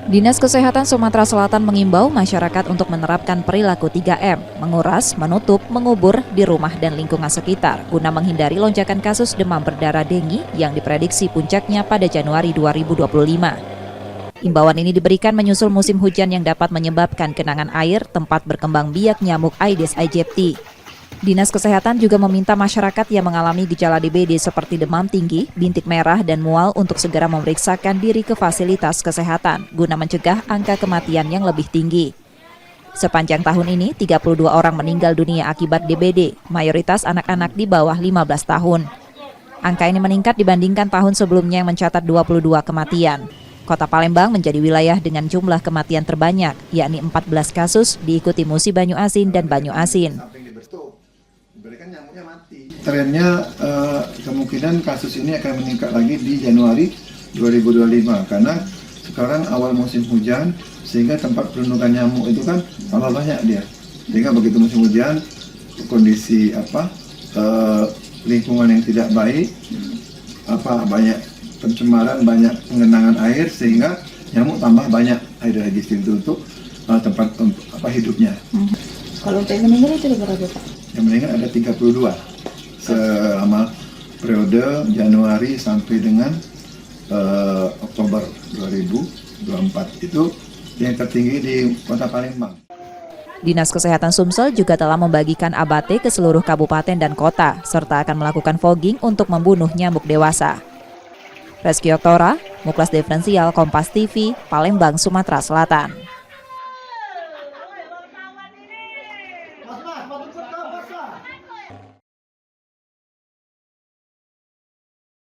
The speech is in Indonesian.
Dinas Kesehatan Sumatera Selatan mengimbau masyarakat untuk menerapkan perilaku 3M, menguras, menutup, mengubur di rumah dan lingkungan sekitar, guna menghindari lonjakan kasus demam berdarah dengue yang diprediksi puncaknya pada Januari 2025. Imbauan ini diberikan menyusul musim hujan yang dapat menyebabkan genangan air tempat berkembang biak nyamuk Aedes aegypti. Dinas Kesehatan juga meminta masyarakat yang mengalami gejala DBD seperti demam tinggi, bintik merah, dan mual untuk segera memeriksakan diri ke fasilitas kesehatan guna mencegah angka kematian yang lebih tinggi. Sepanjang tahun ini, 32 orang meninggal dunia akibat DBD, mayoritas anak-anak di bawah 15 tahun. Angka ini meningkat dibandingkan tahun sebelumnya yang mencatat 22 kematian. Kota Palembang menjadi wilayah dengan jumlah kematian terbanyak, yakni 14 kasus, diikuti Musi Banyu Asin dan Banyu Asin. Trennya kemungkinan kasus ini akan meningkat lagi di Januari 2025 karena sekarang awal musim hujan sehingga tempat perlindungan nyamuk itu kan tambah banyak dia. Sehingga begitu musim hujan kondisi lingkungan yang tidak baik, banyak pencemaran, banyak pengenangan air sehingga nyamuk tambah banyak air aegypti itu untuk tempat hidupnya. Kalau untuk yang meninggal itu berapa Pak? Yang meninggal ada 32 selama periode Januari sampai dengan Oktober 2024 itu yang tertinggi di Kota Palembang. Dinas Kesehatan Sumsel juga telah membagikan ABT ke seluruh kabupaten dan kota, serta akan melakukan fogging untuk membunuh nyamuk dewasa. Reski Oktora, Muklas Diferensial, Kompas TV, Palembang, Sumatera Selatan.